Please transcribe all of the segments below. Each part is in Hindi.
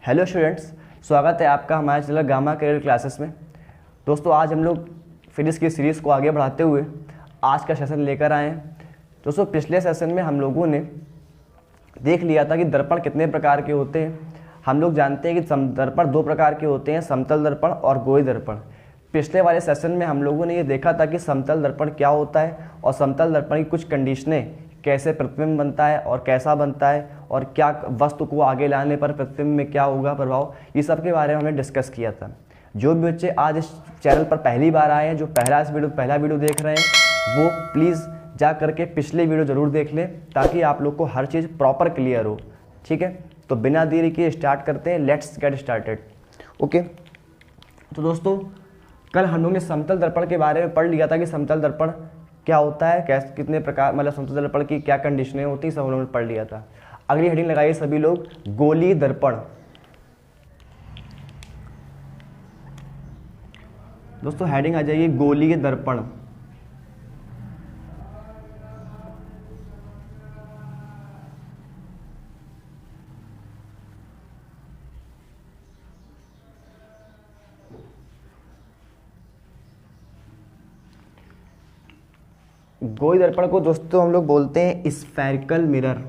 हेलो स्टूडेंट्स, स्वागत है आपका हमारे चैनल गामा करियर क्लासेस में। दोस्तों आज हम लोग फिजिक्स की सीरीज़ को आगे बढ़ाते हुए आज का सेशन लेकर आए हैं। दोस्तों पिछले सेशन में हम लोगों ने देख लिया था कि दर्पण कितने प्रकार के होते हैं। हम लोग जानते हैं कि दर्पण दो प्रकार के होते हैं, समतल दर्पण और गोई दर्पण। पिछले वाले सेशन में हम लोगों ने ये देखा था कि समतल दर्पण क्या होता है और समतल दर्पण की कुछ कंडीशनें, कैसे प्रतिबिंब बनता है और कैसा बनता है और क्या वस्तु को आगे लाने पर प्रतिबिंब में क्या होगा प्रभाव, ये सब के बारे में हमने डिस्कस किया था। जो भी बच्चे आज इस चैनल पर पहली बार आए हैं, जो पहला वीडियो देख रहे हैं, वो प्लीज़ जा करके पिछले वीडियो ज़रूर देख लें ताकि आप लोग को हर चीज़ प्रॉपर क्लियर हो। ठीक है, तो बिना देरी के स्टार्ट करते हैं। Let's get started. ओके, तो दोस्तों कल हम लोग ने समतल दर्पण के बारे में पढ़ लिया था कि समतल दर्पण क्या होता है, कैसे कितने प्रकार, मतलब समतल दर्पण की क्या कंडीशनें होती हैं, सब हम लोगों ने पढ़ लिया था। अगली हेडिंग लगाइए सभी लोग, गोलीय दर्पण। दोस्तों हेडिंग आ जाइए गोलीय दर्पण। गोलीय दर्पण को दोस्तों हम लोग बोलते हैं स्फेरिकल मिरर।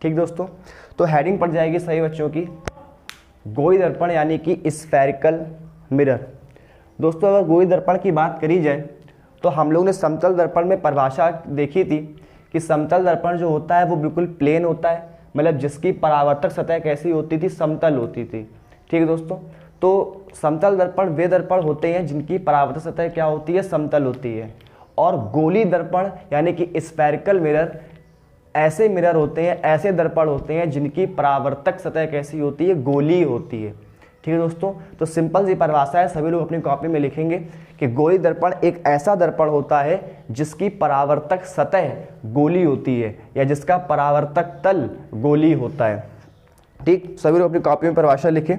ठीक दोस्तों, तो हेडिंग पड़ जाएगी सही बच्चों की, गोलीय दर्पण यानी कि स्फेरिकल मिरर। दोस्तों अगर गोलीय दर्पण की बात करी जाए तो हम लोग ने समतल दर्पण में परिभाषा देखी थी कि समतल दर्पण जो होता है वो बिल्कुल प्लेन होता है, मतलब जिसकी परावर्तक सतह कैसी होती थी, समतल होती थी। ठीक है दोस्तों, तो समतल दर्पण वे दर्पण होते हैं जिनकी परावर्तक सतह क्या होती है, समतल होती है। और गोलीय दर्पण यानी कि स्फेरिकल मिरर ऐसे मिरर होते हैं, ऐसे दर्पण होते हैं जिनकी परावर्तक सतह कैसी होती है, गोलीय होती है। ठीक है दोस्तों, तो सिंपल सी परिभाषा है, सभी लोग अपनी कॉपी में लिखेंगे कि गोलीय दर्पण एक ऐसा दर्पण होता है जिसकी परावर्तक सतह गोलीय होती है या जिसका परावर्तक तल गोलीय होता है। ठीक, सभी लोग अपनी कॉपी में परिभाषा लिखें।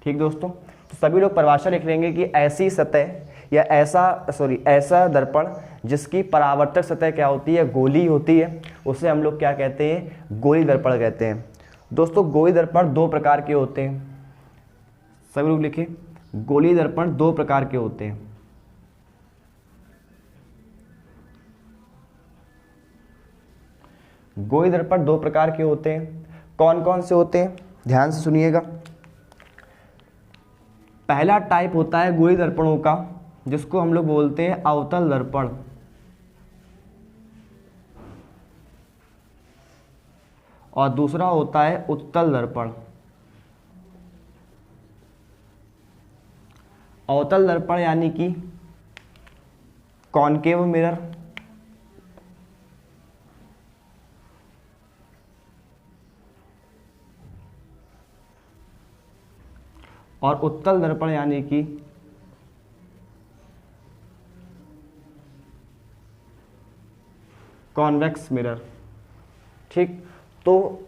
ठीक दोस्तों, तो सभी लोग परिभाषा लिख लेंगे कि ऐसी सतह या ऐसा दर्पण जिसकी परावर्तक सतह क्या होती है, गोलीय होती है, उसे हम लोग क्या कहते हैं, गोलीय दर्पण कहते हैं। दोस्तों गोलीय दर्पण दो प्रकार के होते हैं, सभी लोग लिखें, गोलीय दर्पण दो प्रकार के होते हैं। गोलीय दर्पण दो प्रकार के होते हैं। कौन कौन से होते हैं, ध्यान से सुनिएगा। पहला टाइप होता है गोलीय दर्पणों का जिसको हम लोग बोलते हैं अवतल दर्पण। और दूसरा होता है उत्तल दर्पण। अवतल दर्पण यानी कि कॉनकेव मिरर, और उत्तल दर्पण यानी कि कॉन्वेक्स मिरर। ठीक, तो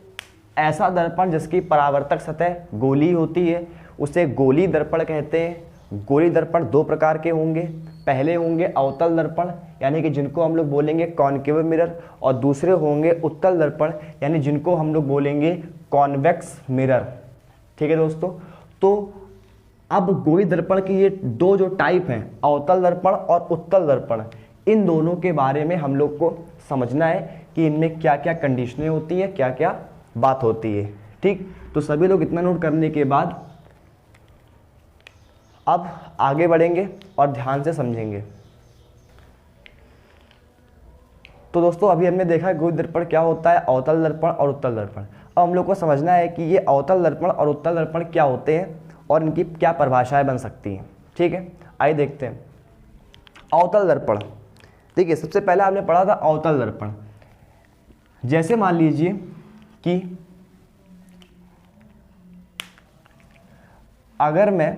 ऐसा दर्पण जिसकी परावर्तक सतह गोलीय होती है उसे गोलीय दर्पण कहते हैं। गोलीय दर्पण दो प्रकार के होंगे, पहले होंगे अवतल दर्पण यानी कि जिनको हम लोग बोलेंगे कॉनकेव मिरर, और दूसरे होंगे उत्तल दर्पण यानी जिनको हम लोग बोलेंगे कॉन्वेक्स मिरर। ठीक है दोस्तों, तो अब गोलीय दर्पण की ये दो जो टाइप हैं, अवतल दर्पण और उत्तल दर्पण, इन दोनों के बारे में हम लोग को समझना है कि इनमें क्या क्या कंडीशनें होती हैं, क्या क्या बात होती है। ठीक, तो सभी लोग इतना नोट करने के बाद अब आगे बढ़ेंगे और ध्यान से समझेंगे। तो दोस्तों अभी हमने देखा गोल दर्पण क्या होता है, अवतल दर्पण और उत्तल दर्पण। अब हम लोग को समझना है कि ये अवतल दर्पण और उत्तल दर्पण क्या होते हैं और इनकी क्या परिभाषाएं बन सकती हैं। ठीक है, आइए देखते हैं। अवतल दर्पण, देखिए सबसे पहले हमने पढ़ा था अवतल दर्पण। जैसे मान लीजिए कि अगर मैं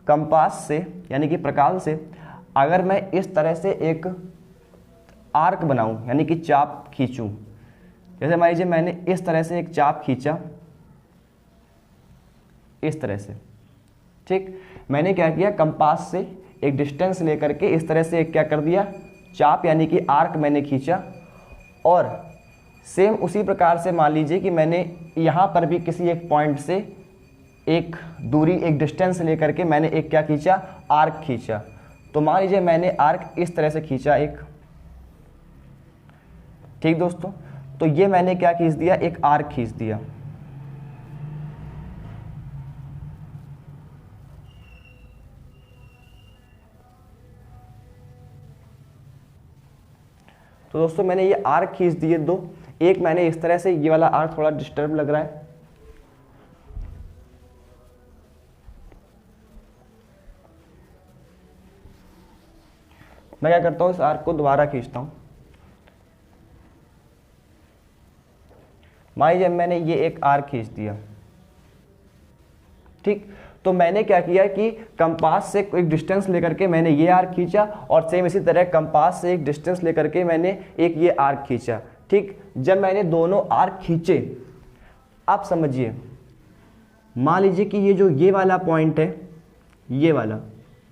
कंपास से यानी कि प्रकाल से अगर मैं इस तरह से एक आर्क बनाऊं यानी कि चाप खींचूं, जैसे मान लीजिए मैंने इस तरह से एक चाप खींचा, इस तरह से, ठीक, मैंने क्या किया, कंपास से एक डिस्टेंस लेकर के इस तरह से एक क्या कर दिया, चाप यानी कि आर्क मैंने खींचा। और सेम उसी प्रकार से मान लीजिए कि मैंने यहाँ पर भी किसी एक पॉइंट से एक दूरी, एक डिस्टेंस लेकर के मैंने एक क्या खींचा, आर्क खींचा। तो मान लीजिए मैंने आर्क इस तरह से खींचा एक, ठीक दोस्तों, तो ये मैंने क्या खींच दिया, एक आर्क खींच दिया। तो दोस्तों मैंने ये आर्क खींच दिए दो, एक मैंने इस तरह से, ये वाला आर्क थोड़ा डिस्टर्ब लग रहा है, मैं क्या करता हूं, इस आर्क को दोबारा खींचता हूं। मान लीजिए मैंने ये एक आर्क खींच दिया, ठीक, तो मैंने क्या किया कि कंपास से एक डिस्टेंस लेकर के मैंने ये आर्क खींचा और सेम इसी तरह कंपास से एक डिस्टेंस लेकर के मैंने एक ये आर्क खींचा। ठीक, जब मैंने दोनों आर्क खींचे, आप समझिए, मान लीजिए कि ये जो ये वाला पॉइंट है, ये वाला,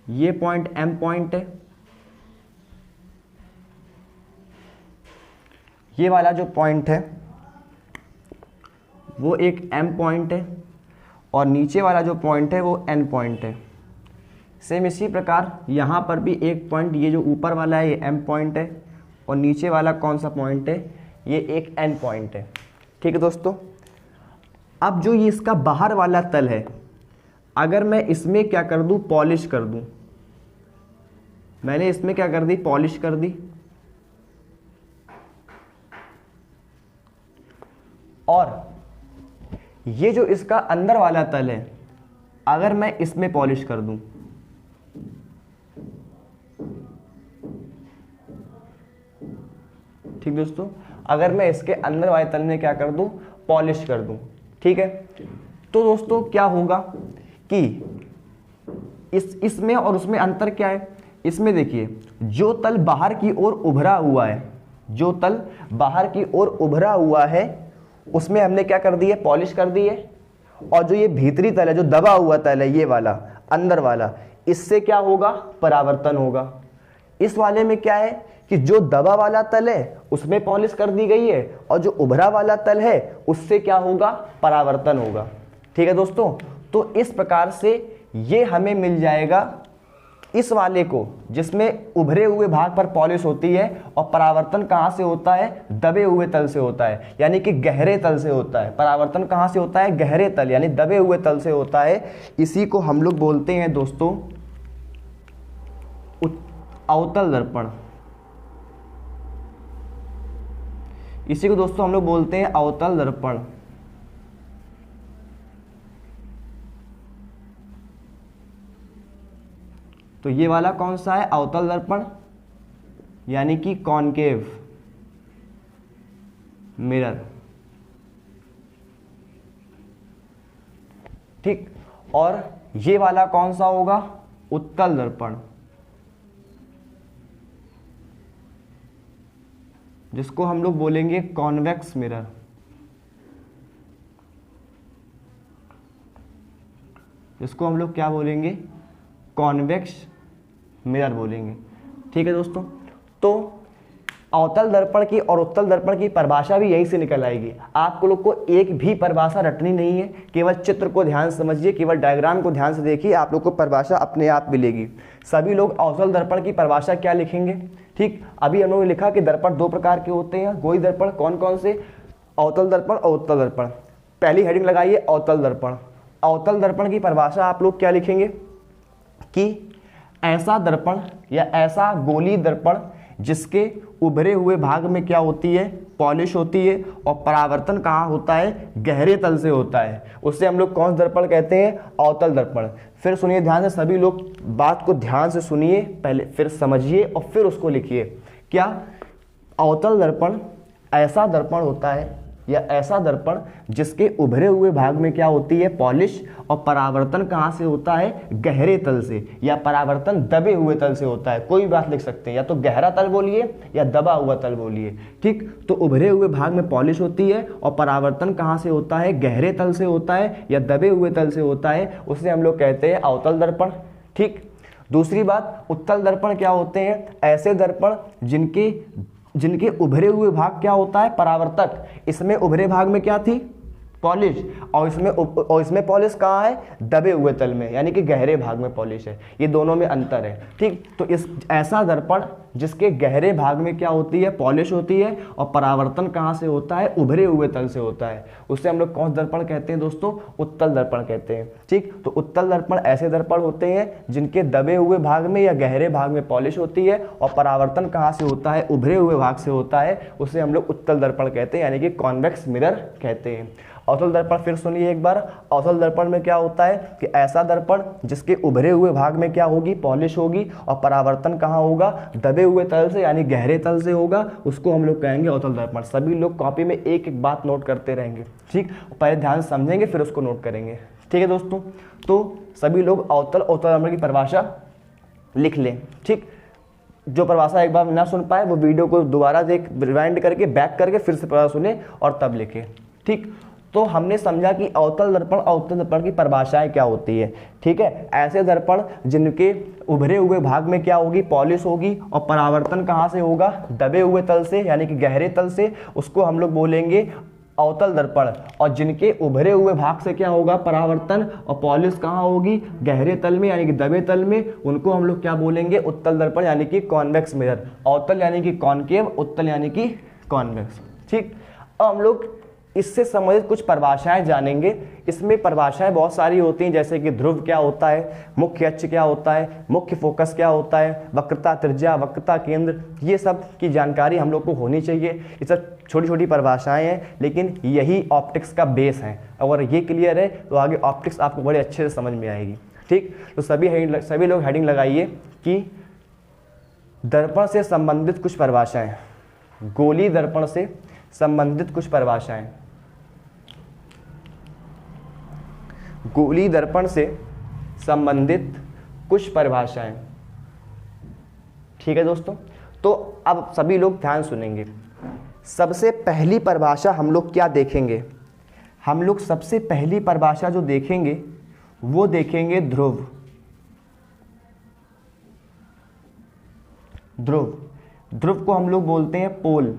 ये पॉइंट एम पॉइंट है, ये वाला जो पॉइंट है वो एक एम पॉइंट है और नीचे वाला जो पॉइंट है वो एन पॉइंट है। सेम इसी प्रकार यहाँ पर भी एक पॉइंट, ये जो ऊपर वाला है ये एम पॉइंट है और नीचे वाला कौन सा पॉइंट है, ये एक एन पॉइंट है। ठीक है दोस्तों, अब जो ये इसका बाहर वाला तल है, अगर मैं इसमें क्या कर दूँ, पॉलिश कर दूँ, मैंने इसमें क्या कर दी, पॉलिश कर दी, और ये जो इसका अंदर वाला तल है अगर मैं इसमें पॉलिश कर दूं, ठीक दोस्तों, अगर मैं इसके अंदर वाले तल में क्या कर दूं, पॉलिश कर दूं, ठीक है, तो दोस्तों क्या होगा कि इसमें और उसमें अंतर क्या है। इसमें देखिए जो तल बाहर की ओर उभरा हुआ है, जो तल बाहर की ओर उभरा हुआ है उसमें हमने क्या कर दी है, पॉलिश कर दी है, और जो ये भीतरी तल है, जो दबा हुआ तल है, ये वाला अंदर वाला, इससे क्या होगा, परावर्तन होगा। इस वाले में क्या है कि जो दबा वाला तल है उसमें पॉलिश कर दी गई है और जो उभरा वाला तल है उससे क्या होगा, परावर्तन होगा। ठीक है दोस्तों, तो इस प्रकार से ये हमें मिल जाएगा इस वाले को, जिसमें उभरे हुए भाग पर पॉलिश होती है और परावर्तन कहाँ से होता है, दबे हुए तल से होता है, यानी कि गहरे तल से होता है। परावर्तन कहाँ से होता है, गहरे तल यानी दबे हुए तल से होता है। इसी को हम लोग बोलते हैं दोस्तों अवतल दर्पण। इसी को दोस्तों हम लोग बोलते हैं अवतल दर्पण। तो ये वाला कौन सा है, अवतल दर्पण, यानी कि कॉनकेव मिरर। ठीक, और ये वाला कौन सा होगा, उत्तल दर्पण, जिसको हम लोग बोलेंगे कॉन्वेक्स मिरर। जिसको हम लोग क्या बोलेंगे, कॉन्वेक्स मिरर बोलेंगे। ठीक है दोस्तों, तो अवतल दर्पण की और उत्तल दर्पण की परिभाषा भी यहीं से निकल आएगी। आप लोग को एक भी परिभाषा रटनी नहीं है, केवल चित्र को ध्यान से समझिए, केवल डायग्राम को ध्यान से देखिए, आप लोग को परिभाषा अपने आप मिलेगी। सभी लोग अवतल दर्पण की परिभाषा क्या लिखेंगे, ठीक, अभी हम लोगों ने लिखा कि दर्पण दो प्रकार के होते हैं, गोई दर्पण, कौन कौन से, अवतल दर्पण और उत्तल दर्पण। पहली हेडिंग लगाइए अवतल दर्पण। अवतल दर्पण की परिभाषा आप लोग क्या लिखेंगे कि ऐसा दर्पण या ऐसा गोली दर्पण जिसके उभरे हुए भाग में क्या होती है, पॉलिश होती है, और परावर्तन कहाँ होता है, गहरे तल से होता है। उससे हम लोग कौन सा दर्पण कहते हैं, अवतल दर्पण। फिर सुनिए ध्यान से, सभी लोग बात को ध्यान से सुनिए पहले, फिर समझिए और फिर उसको लिखिए। क्या अवतल दर्पण ऐसा दर्पण होता है या ऐसा दर्पण जिसके उभरे हुए भाग में क्या होती है, पॉलिश, और परावर्तन कहाँ से होता है, गहरे तल से, या परावर्तन दबे हुए तल से होता है। कोई बात लिख सकते हैं, या तो गहरा तल बोलिए या दबा हुआ तल बोलिए। ठीक, तो उभरे हुए भाग में पॉलिश होती है और परावर्तन कहाँ से होता है, गहरे तल से होता है या दबे हुए तल से होता है, उसे हम लोग कहते हैं अवतल दर्पण। ठीक, दूसरी बात, उत्तल दर्पण क्या होते हैं, ऐसे दर्पण जिनके उभरे हुए भाग क्या होता है, परावर्तक। इसमें उभरे भाग में क्या थी, पॉलिश, और इसमें पॉलिश कहाँ है, दबे हुए तल में, यानी कि गहरे भाग में पॉलिश है। ये दोनों में अंतर है। ठीक, तो इस ऐसा दर्पण जिसके गहरे भाग में क्या होती है, पॉलिश होती है, और परावर्तन कहाँ से होता है, उभरे हुए तल से होता है, उससे हम लोग कौन सा दर्पण कहते हैं दोस्तों, उत्तल दर्पण कहते हैं। ठीक, तो उत्तल दर्पण ऐसे दर्पण होते हैं जिनके दबे हुए भाग में या गहरे भाग में पॉलिश होती है और परावर्तन कहाँ से होता है, उभरे हुए भाग से होता है, उसे हम लोग उत्तल दर्पण कहते हैं, यानी कि कॉन्वेक्स मिरर कहते हैं। अवतल दर्पण फिर सुनिए एक बार। अवतल दर्पण में क्या होता है कि ऐसा दर्पण जिसके उभरे हुए भाग में क्या होगी, पॉलिश होगी, और परावर्तन कहाँ होगा, दबे हुए तल से यानी गहरे तल से होगा, उसको हम लोग कहेंगे अवतल दर्पण। सभी लोग कॉपी में एक एक बात नोट करते रहेंगे। ठीक, पहले ध्यान समझेंगे फिर उसको नोट करेंगे। ठीक है दोस्तों, तो सभी लोग अवतल दर्पण की परिभाषा लिख लें। ठीक, जो परिभाषा एक बार ना सुन पाए वो वीडियो को दोबारा देख, रिवाइंड करके बैक करके फिर से परिभाषा सुने और तब लिखे। ठीक, तो हमने समझा कि अवतल दर्पण की परिभाषाएं क्या होती है। ठीक है, ऐसे दर्पण जिनके उभरे हुए भाग में क्या होगी, पॉलिश होगी, और परावर्तन कहाँ से होगा, दबे हुए तल से यानी कि गहरे तल से, उसको हम लोग बोलेंगे अवतल दर्पण। और जिनके उभरे हुए भाग से क्या होगा, परावर्तन, और पॉलिश कहाँ होगी, गहरे तल में यानी कि दबे तल में, उनको हम लोग क्या बोलेंगे, उत्तल दर्पण यानी कि कॉन्वेक्स मिरर। अवतल यानी कि कॉनकेव, उत्तल यानी कि कॉन्वेक्स। ठीक, अब हम लोग इससे संबंधित कुछ परिभाषाएं जानेंगे। इसमें परिभाषाएं बहुत सारी होती हैं, जैसे कि ध्रुव क्या होता है, मुख्य अक्ष क्या होता है, मुख्य फोकस क्या होता है, वक्रता त्रिज्या, वक्रता केंद्र, ये सब की जानकारी हम लोग को होनी चाहिए। ये सब छोटी छोटी परिभाषाएं हैं, लेकिन यही ऑप्टिक्स का बेस है। अगर ये क्लियर है तो आगे ऑप्टिक्स आपको बड़े अच्छे से समझ में आएगी। ठीक, तो सभी लोग हेडिंग लगाइए कि दर्पण से संबंधित कुछ परिभाषाएं, गोली दर्पण से संबंधित कुछ परिभाषाएं, गोली दर्पण से संबंधित कुछ परिभाषाएं। ठीक है दोस्तों, तो अब सभी लोग ध्यान सुनेंगे। सबसे पहली परिभाषा हम लोग क्या देखेंगे, हम लोग सबसे पहली परिभाषा जो देखेंगे वो देखेंगे ध्रुव। ध्रुव को हम लोग बोलते हैं पोल।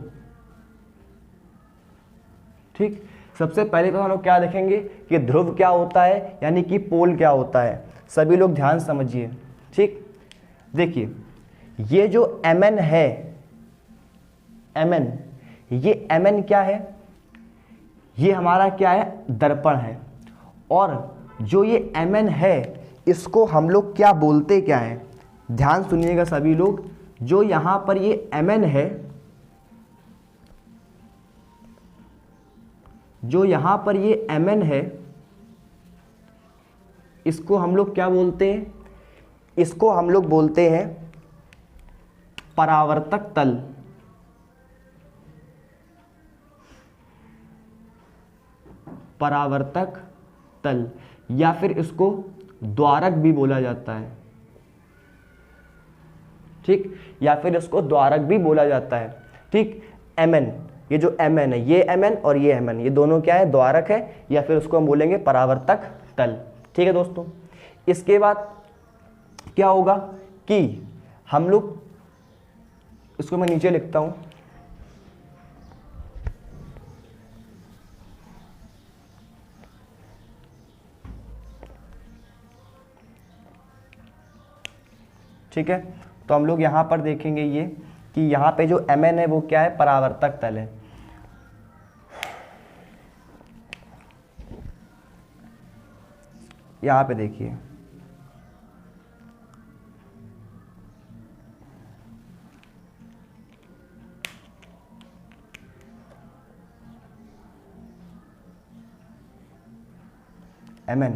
ठीक, सबसे पहले तो हम लोग क्या देखेंगे कि ध्रुव क्या होता है, यानी कि पोल क्या होता है। सभी लोग ध्यान समझिए। ठीक, देखिए ये जो mn है, mn, ये mn क्या है, ये हमारा क्या है, दर्पण है। और जो ये mn है इसको हम लोग क्या बोलते क्या है, ध्यान सुनिएगा सभी लोग। जो यहां पर ये mn है, जो यहां पर ये mn है, इसको हम लोग क्या बोलते हैं, इसको हम लोग बोलते हैं परावर्तक तल। परावर्तक तल, या फिर इसको द्वारक भी बोला जाता है। ठीक, या फिर इसको द्वारक भी बोला जाता है। ठीक, mn, ये जो mn है, ये mn और ये mn, ये दोनों क्या है, द्वारक है, या फिर उसको हम बोलेंगे परावर्तक तल। ठीक है दोस्तों, इसके बाद क्या होगा कि हम लोग, इसको मैं नीचे लिखता हूं, ठीक है। तो हम लोग यहां पर देखेंगे ये कि यहां पे जो mn है वो क्या है, परावर्तक तल है। यहां पे देखिए, Mn,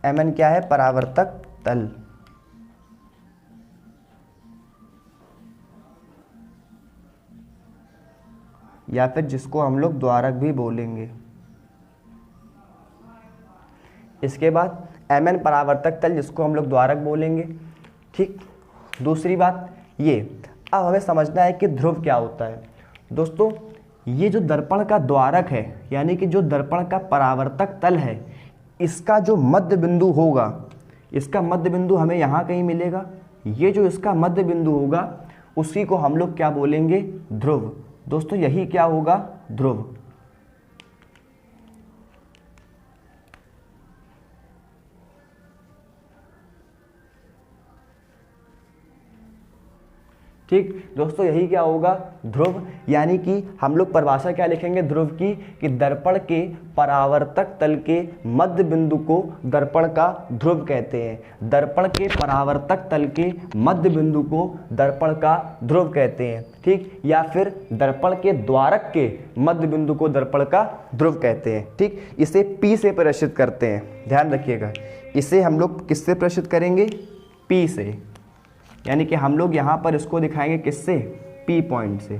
Mn क्या है? परावर्तक तल। या फिर जिसको हम लोग द्वारक भी बोलेंगे। इसके बाद Mn परावर्तक तल जिसको हम लोग द्वारक बोलेंगे। ठीक, दूसरी बात ये, अब हमें समझना है कि ध्रुव क्या होता है। दोस्तों ये जो दर्पण का द्वारक है, यानी कि जो दर्पण का परावर्तक तल है, इसका जो मध्य बिंदु होगा, इसका मध्य बिंदु हमें यहाँ कहीं मिलेगा। ये जो इसका मध्य बिंदु होगा उसी को हम लोग क्या बोलेंगे? ध्रुव। दोस्तों यही क्या होगा? ध्रुव। ठीक दोस्तों, यही क्या होगा? ध्रुव। यानी कि हम लोग परिभाषा क्या लिखेंगे ध्रुव की? कि दर्पण के परावर्तक तल के मध्य बिंदु को दर्पण का ध्रुव कहते हैं। दर्पण के परावर्तक तल के मध्य बिंदु को दर्पण का ध्रुव कहते हैं। ठीक, या फिर दर्पण के द्वारक के मध्य बिंदु को दर्पण का ध्रुव कहते हैं। ठीक, इसे P से प्रदर्शित करते हैं, ध्यान रखिएगा। इसे हम लोग किससे प्रदर्शित करेंगे? P से। यानी कि हम लोग यहाँ पर इसको दिखाएंगे किससे? P पॉइंट से।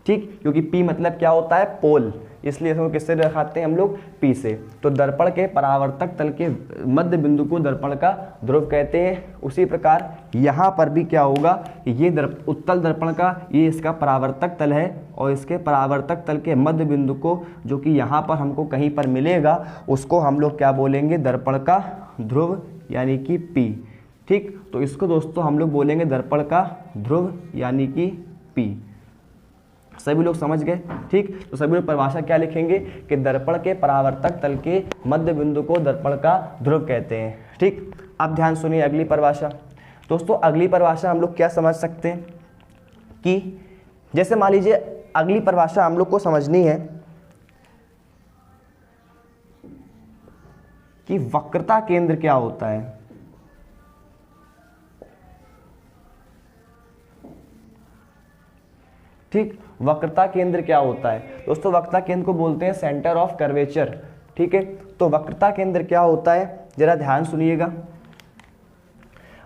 ठीक, क्योंकि P मतलब क्या होता है? पोल, इसलिए इसको किससे दिखाते हैं हम लोग? P से। तो दर्पण के परावर्तक तल के मध्य बिंदु को दर्पण का ध्रुव कहते हैं। उसी प्रकार यहाँ पर भी क्या होगा? ये उत्तल दर्पण का ये इसका परावर्तक तल है और इसके परावर्तक तल के मध्य बिंदु को, जो कि यहाँ पर हमको कहीं पर मिलेगा, उसको हम लोग क्या बोलेंगे? दर्पण का ध्रुव, यानी कि P। ठीक, तो इसको दोस्तों हम लोग बोलेंगे दर्पण का ध्रुव, यानी कि P। सभी लोग समझ गए? ठीक, तो सभी लोग परिभाषा क्या लिखेंगे? कि दर्पण के परावर्तक तल के मध्य बिंदु को दर्पण का ध्रुव कहते हैं। ठीक, अब ध्यान सुनिए अगली परिभाषा। दोस्तों अगली परिभाषा हम लोग क्या समझ सकते हैं कि जैसे मान लीजिए अगली परिभाषा हम लोग को समझनी है कि वक्रता केंद्र क्या होता है। ठीक, वक्रता केंद्र क्या होता है? दोस्तों वक्रता केंद्र को बोलते हैं सेंटर ऑफ कर्वेचर। ठीक है, तो वक्रता केंद्र क्या होता है जरा ध्यान सुनिएगा।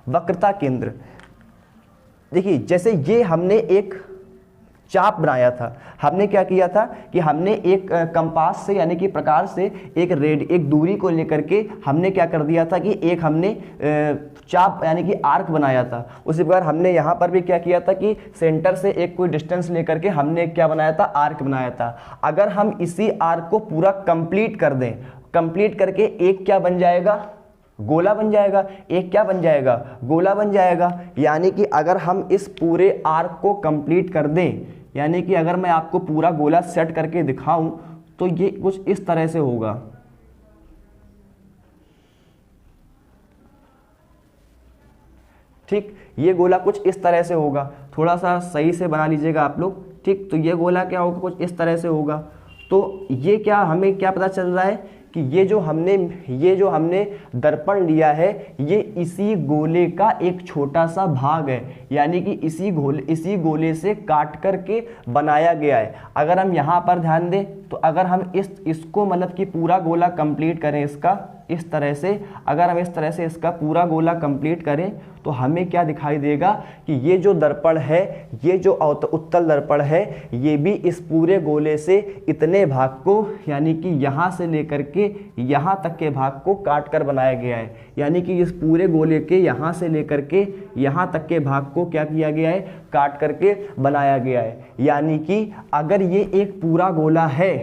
वक्रता केंद्र, देखिए जैसे ये हमने एक चाप बनाया था, हमने क्या किया था कि हमने एक कंपास से यानी कि प्रकार से एक दूरी को लेकर के हमने क्या कर दिया था कि एक हमने चाप यानी कि आर्क बनाया था। उसी प्रकार हमने यहाँ पर भी क्या किया था कि सेंटर से एक कोई डिस्टेंस लेकर के हमने क्या बनाया था? आर्क बनाया था। अगर हम इसी आर्क को पूरा कंप्लीट कर दें, कंप्लीट करके एक क्या बन जाएगा? गोला बन जाएगा। एक क्या बन जाएगा? गोला बन जाएगा। यानी कि अगर हम इस पूरे आर्क को कंप्लीट कर दें, यानी कि अगर मैं आपको पूरा गोला सेट करके दिखाऊं तो ये कुछ इस तरह से होगा। ठीक, ये गोला कुछ इस तरह से होगा। थोड़ा सा सही से बना लीजिएगा आप लोग। ठीक, तो ये गोला क्या होगा? कुछ इस तरह से होगा। तो ये क्या हमें क्या पता चल रहा है कि ये जो हमने दर्पण लिया है ये इसी गोले का एक छोटा सा भाग है, यानी कि इसी गोले से काट करके बनाया गया है। अगर हम यहाँ पर ध्यान दें तो अगर हम इसको मतलब कि पूरा गोला कंप्लीट करें इसका इस तरह से, अगर हम इस तरह से इसका पूरा गोला कंप्लीट करें तो हमें क्या दिखाई देगा कि ये जो दर्पण है, ये जो उत्तल दर्पण है, ये भी इस पूरे गोले से इतने भाग को यानी कि यहाँ से लेकर के यहाँ तक के भाग को काट कर बनाया गया है। यानी कि इस पूरे गोले के यहाँ से लेकर के यहाँ तक के भाग को क्या किया गया है? काट करके बनाया गया है। यानी कि अगर ये एक पूरा गोला है,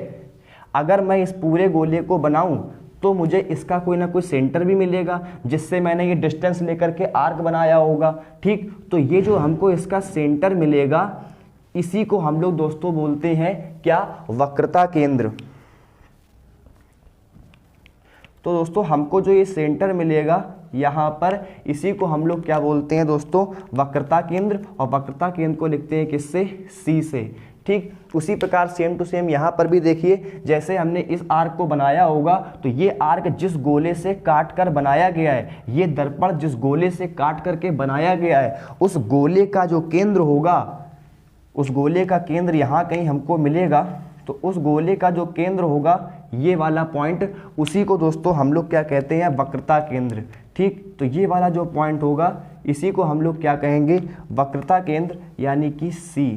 अगर मैं इस पूरे गोले को बनाऊं तो मुझे इसका कोई ना कोई सेंटर भी मिलेगा जिससे मैंने ये डिस्टेंस लेकर के आर्क बनाया होगा। ठीक, तो ये जो हमको इसका सेंटर मिलेगा इसी को हम लोग दोस्तों बोलते हैं क्या? वक्रता केंद्र। तो दोस्तों हमको जो ये सेंटर मिलेगा यहाँ पर, इसी को हम लोग क्या बोलते हैं दोस्तों? वक्रता केंद्र। और वक्रता केंद्र को लिखते हैं किससे? C से। ठीक, उसी प्रकार सेम टू सेम यहाँ पर भी देखिए, जैसे हमने इस आर्क को बनाया होगा तो ये आर्क जिस गोले से काट कर बनाया गया है, ये दर्पण जिस गोले से काट करके बनाया गया है, उस गोले का जो केंद्र होगा, उस गोले का केंद्र यहाँ कहीं हमको मिलेगा। तो उस गोले का जो केंद्र होगा ये वाला पॉइंट, उसी को दोस्तों हम लोग क्या कहते हैं, वक्रता केंद्र। ठीक, तो ये वाला जो पॉइंट होगा इसी को हम लोग क्या कहेंगे, वक्रता केंद्र यानी कि सी।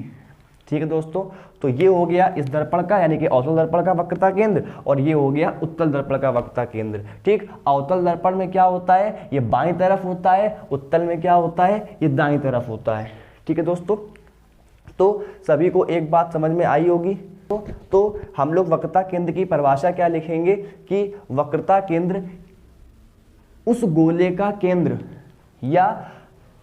ठीक है दोस्तों, तो ये हो गया इस दर्पण का यानी कि अवतल दर्पण का वक्रता केंद्र, और ये हो गया उत्तल दर्पण का वक्रता केंद्र। ठीक, अवतल दर्पण में क्या होता है, ये बाईं तरफ होता है, उत्तल में क्या होता है, ये दाईं तरफ होता है। ठीक है दोस्तों, तो सभी को एक बात समझ में आई होगी। तो हम लोग वक्रता केंद्र की परिभाषा क्या लिखेंगे कि वक्रता केंद्र उस गोले का केंद्र या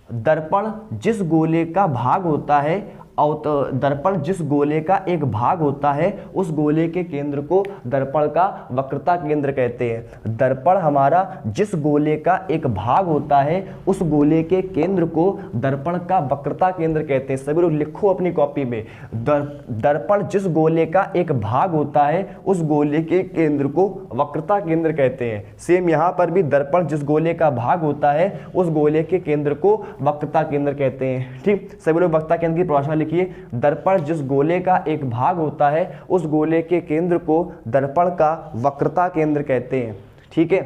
दर्पण जिस गोले का भाग होता है, दर्पण जिस गोले का एक भाग होता है उस गोले के केंद्र को दर्पण का वक्रता केंद्र कहते हैं। दर्पण हमारा जिस गोले का एक भाग होता है उस गोले के केंद्र को दर्पण का वक्रता केंद्र कहते हैं। सभी लोग लिखो अपनी कॉपी में, दर्पण जिस गोले का एक भाग होता है उस गोले के केंद्र को वक्रता केंद्र कहते हैं। सेम यहाँ पर भी दर्पण जिस गोले का भाग होता है उस गोले के केंद्र को वक्रता केंद्र कहते हैं। ठीक, सभी लोग वक्रता केंद्र की परिभाषा लिखिए। दर्पण जिस गोले का एक भाग होता है उस गोले के केंद्र को दर्पण का वक्रता केंद्र कहते हैं। ठीक है,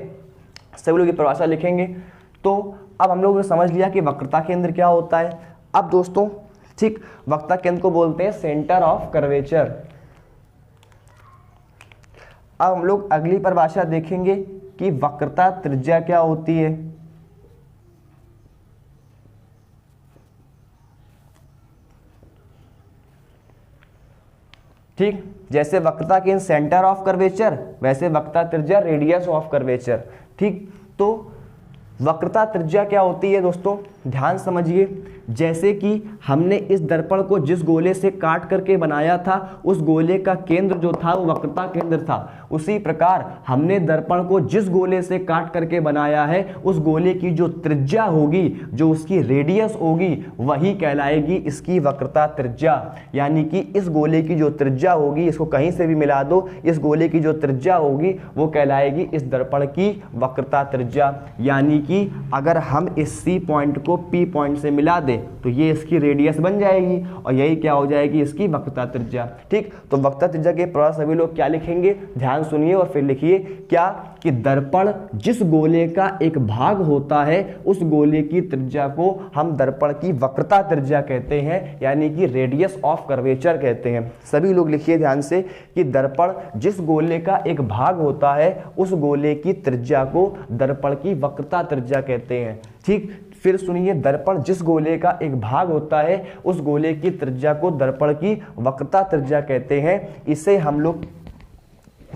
सभी लोग ये परिभाषा लिखेंगे। तो अब हम लोगों ने समझ लिया कि वक्रता केंद्र क्या होता है। अब दोस्तों, ठीक, वक्रता केंद्र को बोलते हैं सेंटर ऑफ कर्वेचर। अब हम लोग अगली परिभाषा देखेंगे कि वक्रता त्रिज्या क्या होती है। ठीक, जैसे वक्रता केंद्र सेंटर ऑफ कर्वेचर, वैसे वक्रता त्रिज्या रेडियस ऑफ कर्वेचर। ठीक, तो वक्रता त्रिज्या क्या होती है दोस्तों, ध्यान समझिए। जैसे कि हमने इस दर्पण को जिस गोले से काट करके बनाया था उस गोले का केंद्र जो था वो वक्रता केंद्र था, उसी प्रकार हमने दर्पण को जिस गोले से काट करके बनाया है उस गोले की जो त्रिज्या होगी, जो उसकी रेडियस होगी, वही कहलाएगी इसकी वक्रता त्रिज्या। यानी कि इस गोले की जो त्रिज्या होगी, इसको कहीं से भी मिला दो, इस गोले की जो त्रिज्या होगी वो कहलाएगी इस दर्पण की वक्रता त्रिज्या। यानी कि अगर हम इस सी पॉइंट को पी पॉइंट से मिला दें तो ये इसकी रेडियस बन जाएगी और यही क्या हो जाएगी, इसकी वक्रता त्रिज्या। ठीक, तो वक्रता त्रिज्या के प्रकार सभी लोग क्या लिखेंगे, ध्यान सुनिए और फिर लिखिए क्या, कि दर्पण जिस गोले का एक भाग होता है उस गोले की त्रिज्या को हम दर्पण की वक्रता त्रिज्या कहते हैं, यानी कि रेडियस ऑफ कर्वेचर कहते हैं। सभी लोग लिखिए ध्यान से कि दर्पण जिस गोले का एक भाग होता है उस गोले की त्रिज्या को दर्पण की वक्रता त्रिज्या कहते हैं। ठीक, फिर सुनिए, दर्पण जिस गोले का एक भाग होता है उस गोले की त्रिज्या को दर्पण की वक्रता त्रिज्या कहते हैं। इसे हम लोग,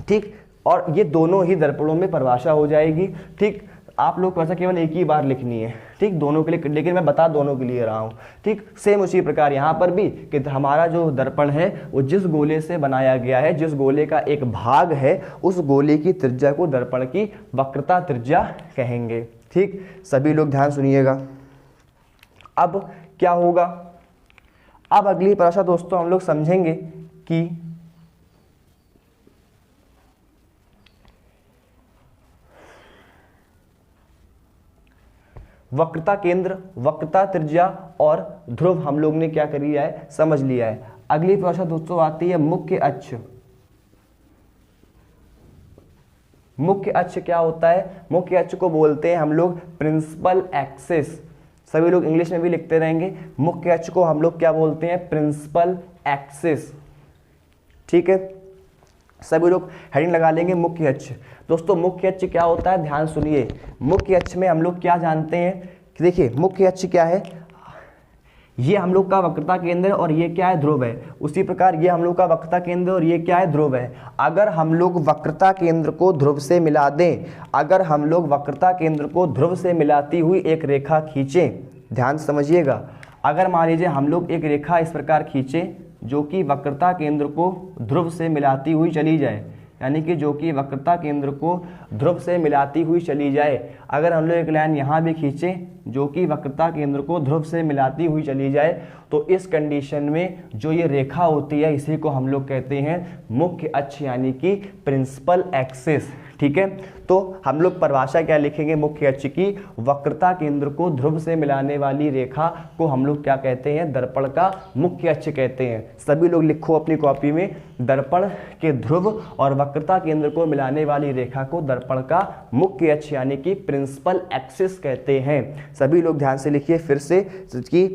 ठीक, और ये दोनों ही दर्पणों में परिभाषा हो जाएगी। ठीक, आप लोग को ऐसा केवल एक ही बार लिखनी है, ठीक, दोनों के लिए, लेकिन मैं बता दोनों के लिए रहा हूँ। ठीक, सेम उसी प्रकार यहाँ पर भी कि हमारा जो दर्पण है वो जिस गोले से बनाया गया है, जिस गोले का एक भाग है उस गोले की त्रिज्या को दर्पण की वक्रता त्रिज्या कहेंगे। ठीक, सभी लोग ध्यान सुनिएगा। अब क्या होगा, अब अगली परिभाषा दोस्तों हम लोग समझेंगे कि वक्रता केंद्र, वक्रता त्रिज्या और ध्रुव हम लोग ने क्या कर लिया है, समझ लिया है। अगली परिभाषा दोस्तों आती है मुख्य अक्ष। मुख्य अक्ष क्या होता है, मुख्य अक्ष को बोलते हैं हम लोग प्रिंसिपल एक्सिस। सभी लोग इंग्लिश में भी लिखते रहेंगे, मुख्य अक्ष को हम लोग क्या बोलते हैं, प्रिंसिपल एक्सिस। ठीक है, सभी लोग हेडिंग लगा लेंगे मुख्य अक्ष। दोस्तों मुख्य अक्ष क्या होता है, ध्यान सुनिए। मुख्य अक्ष में हम लोग क्या जानते हैं कि देखिए मुख्य अक्ष क्या है, ये हम लोग का वक्रता केंद्र और ये क्या है, ध्रुव है। उसी प्रकार ये हम लोग का वक्रता केंद्र और ये क्या है, ध्रुव है। अगर हम लोग वक्रता केंद्र को ध्रुव से मिला दें, अगर हम लोग वक्रता केंद्र को ध्रुव से मिलाती हुई एक रेखा खींचें, ध्यान समझिएगा, अगर मान लीजिए हम लोग एक रेखा इस प्रकार खींचें जो कि वक्रता केंद्र को ध्रुव से मिलाती हुई चली जाए, यानी कि जो कि वक्रता केंद्र को ध्रुव से मिलाती हुई चली जाए। अगर हम लोग एक लाइन यहाँ भी खींचें जो कि वक्रता केंद्र को ध्रुव से मिलाती हुई चली जाए, तो इस कंडीशन में जो ये रेखा होती है इसी को हम लोग कहते हैं मुख्य अक्ष, यानी कि प्रिंसिपल एक्सिस। ठीक है, तो हम लोग परिभाषा क्या लिखेंगे मुख्य अक्ष की? वक्रता केंद्र को ध्रुव से मिलाने वाली रेखा को हम लोग क्या कहते हैं? दर्पण का मुख्य अक्ष कहते हैं। सभी लोग लिखो अपनी कॉपी में, दर्पण के ध्रुव और वक्रता केंद्र को मिलाने वाली रेखा को दर्पण का मुख्य अक्ष यानी कि प्रिंसिपल एक्सिस कहते हैं। सभी लोग ध्यान से लिखिए फिर से कि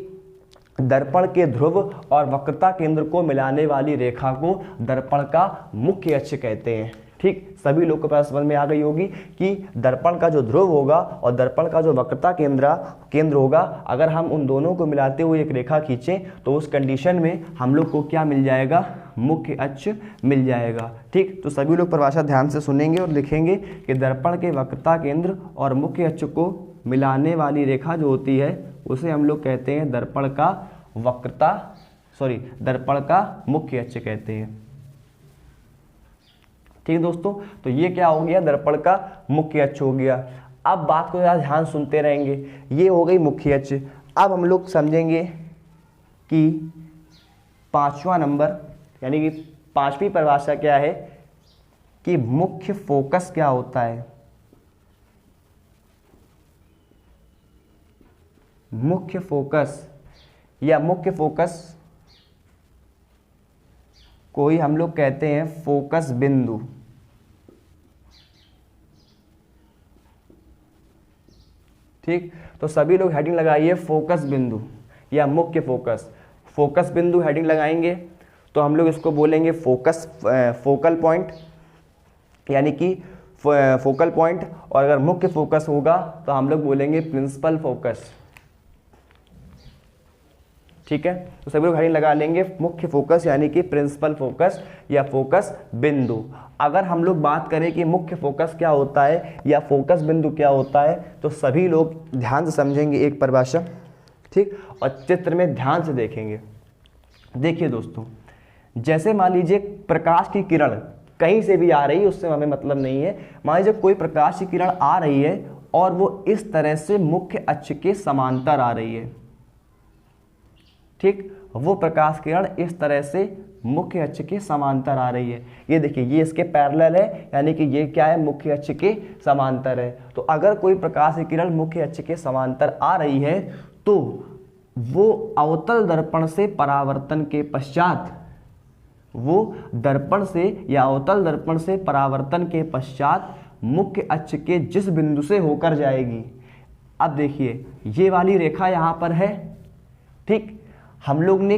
दर्पण के ध्रुव और वक्रता केंद्र को मिलाने वाली रेखा को दर्पण का मुख्य अक्ष कहते हैं। ठीक, सभी लोग को बात समझ में आ गई होगी कि दर्पण का जो ध्रुव होगा और दर्पण का जो वक्रता केंद्र होगा, अगर हम उन दोनों को मिलाते हुए एक रेखा खींचें तो उस कंडीशन में हम लोग को क्या मिल जाएगा? मुख्य अक्ष मिल जाएगा। ठीक, तो सभी लोग परिभाषा ध्यान से सुनेंगे और लिखेंगे कि दर्पण के वक्रता केंद्र और मुख्य अक्ष को मिलाने वाली रेखा जो होती है उसे हम लोग कहते हैं दर्पण का मुख्य अक्ष कहते हैं। ठीक है दोस्तों, तो ये क्या हो गया? दर्पण का मुख्य अक्ष हो गया। अब बात को ज़्यादा ध्यान सुनते रहेंगे, ये हो गई मुख्य अक्ष। अब हम लोग समझेंगे कि 5वां नंबर यानी कि 5वीं परिभाषा क्या है कि मुख्य फोकस क्या होता है। मुख्य फोकस या मुख्य फोकस को ही हम लोग कहते हैं फोकस बिंदु। ठीक, तो सभी लोग हेडिंग लगाइए फोकस बिंदु या मुख्य फोकस। फोकस बिंदु हेडिंग लगाएंगे तो हम लोग इसको बोलेंगे फोकल पॉइंट यानी कि फोकल पॉइंट, और अगर मुख्य फोकस होगा तो हम लोग बोलेंगे प्रिंसिपल फोकस। ठीक है, तो सभी लोग हेडिंग लगा लेंगे मुख्य फोकस यानी कि प्रिंसिपल फोकस या फोकस बिंदु। अगर हम लोग बात करें कि मुख्य फोकस क्या होता है या फोकस बिंदु क्या होता है तो सभी लोग ध्यान से समझेंगे एक परिभाषा। ठीक, और चित्र में ध्यान से देखेंगे। देखिए दोस्तों, जैसे मान लीजिए प्रकाश की किरण कहीं से भी आ रही है, उससे हमें मतलब नहीं है। मान लीजिए कोई प्रकाश की किरण आ रही है और वो इस तरह से मुख्य अक्ष के समांतर आ रही है। ठीक, वो प्रकाश किरण इस तरह से मुख्य अक्ष के समांतर आ रही है। ये देखिए, ये इसके पैरेलल है यानी कि ये क्या है? मुख्य अक्ष के समांतर है। तो अगर कोई प्रकाश की किरण मुख्य अक्ष के समांतर आ रही है तो वो अवतल दर्पण से परावर्तन के पश्चात, वो दर्पण से या अवतल दर्पण से परावर्तन के पश्चात मुख्य अक्ष के जिस बिंदु से होकर जाएगी। अब देखिए, ये वाली रेखा यहाँ पर है। ठीक, हम लोग ने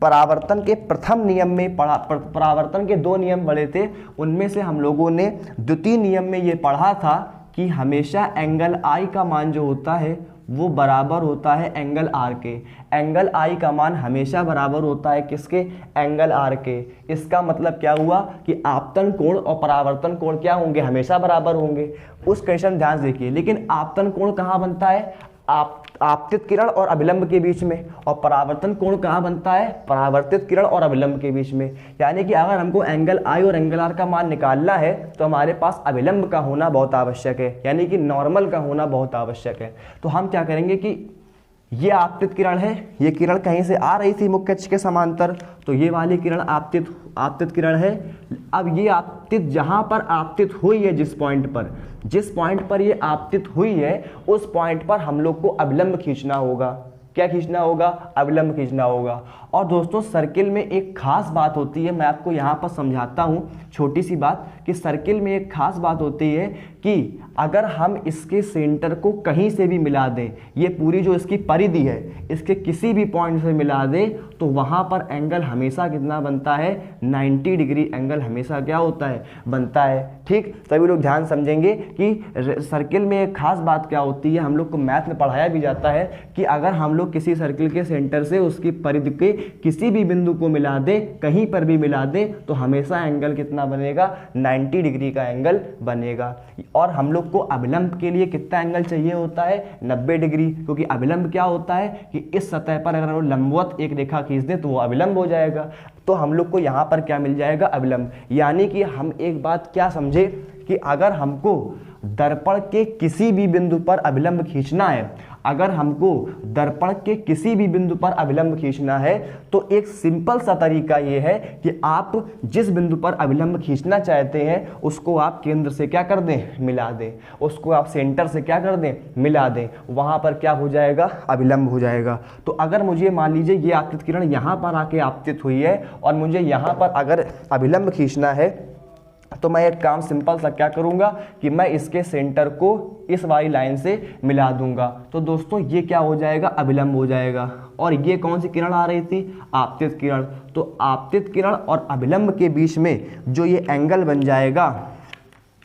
परावर्तन के प्रथम नियम में पढ़ा, परावर्तन के 2 नियम पढ़े थे, उनमें से हम लोगों ने द्वितीय नियम में ये पढ़ा था कि हमेशा एंगल आई का मान जो होता है वो बराबर होता है एंगल आर के। एंगल आई का मान हमेशा बराबर होता है किसके? एंगल आर के। इसका मतलब क्या हुआ कि आपतन कोण और परावर्तन कोण क्या होंगे? हमेशा बराबर होंगे। उस कंडीशन ध्यान से देखिए। लेकिन आपतन कोण कहाँ बनता है? आपतित किरण और अभिलंब के बीच में। और परावर्तन कोण कहाँ बनता है? परावर्तित किरण और अभिलंब के बीच में। यानी कि अगर हमको एंगल आई और एंगल आर का मान निकालना है तो हमारे पास अभिलंब का होना बहुत आवश्यक है, यानी कि नॉर्मल का होना बहुत आवश्यक है। तो हम क्या करेंगे कि ये आपतित किरण है, ये किरण कहीं से आ रही थी मुख्य अक्ष के समांतर, तो ये वाली किरण आपतित किरण है। अब ये आपतित जहां पर आपतित हुई है, जिस पॉइंट पर ये आपतित हुई है, उस पॉइंट पर हम लोग को अभिलंब खींचना होगा। क्या खींचना होगा? अभिलंब खींचना होगा। और दोस्तों, सर्किल में एक खास बात होती है, मैं आपको यहाँ पर समझाता हूँ छोटी सी बात, कि सर्किल में एक खास बात होती है कि अगर हम इसके सेंटर को कहीं से भी मिला दें, ये पूरी जो इसकी परिधि है इसके किसी भी पॉइंट से मिला दें, तो वहाँ पर एंगल हमेशा कितना बनता है? 90 डिग्री एंगल हमेशा क्या होता है? बनता है। ठीक, सभी लोग ध्यान समझेंगे कि सर्किल में एक खास बात क्या होती है, हम लोग को मैथ में पढ़ाया भी जाता है कि अगर हम लोग किसी सर्किल के सेंटर से उसकी परिधि के किसी भी बिंदु को मिला दें, कहीं पर भी मिला दें, तो हमेशा एंगल कितना बनेगा? 90 डिग्री का एंगल बनेगा। और हम लोग को अभिलंब के लिए कितना एंगल चाहिए होता है? 90 डिग्री, क्योंकि अभिलंब क्या होता है कि इस सतह पर अगर वो लंबवत एक रेखा खींच दें तो वो अभिलंब हो जाएगा। तो हम लोग को यहाँ पर क्या मिल जाएगा? अभिलंब। यानी कि हम एक बात क्या समझे कि अगर हमको दर्पण के किसी भी बिंदु पर अभिलंब खींचना है, अगर हमको दर्पण के किसी भी बिंदु पर अभिलंब खींचना है तो एक सिंपल सा तरीका ये है कि आप जिस बिंदु पर अभिलंब खींचना चाहते हैं उसको आप केंद्र से क्या कर दें, मिला दें, उसको आप सेंटर से क्या कर दें, मिला दें, वहां पर क्या हो जाएगा, अभिलंब हो जाएगा। तो अगर मुझे मान लीजिए ये आपतित किरण यहां पर आके आपतित हुई है और मुझे यहां पर अगर अभिलंब खींचना है तो मैं एक काम सिंपल सा क्या करूंगा कि मैं इसके सेंटर को इस वाली लाइन से मिला दूंगा। तो दोस्तों ये क्या हो जाएगा, अभिलंब हो जाएगा। और ये कौन सी किरण आ रही थी, आपतित किरण। तो आपतित किरण और अभिलंब के बीच में जो ये एंगल बन जाएगा,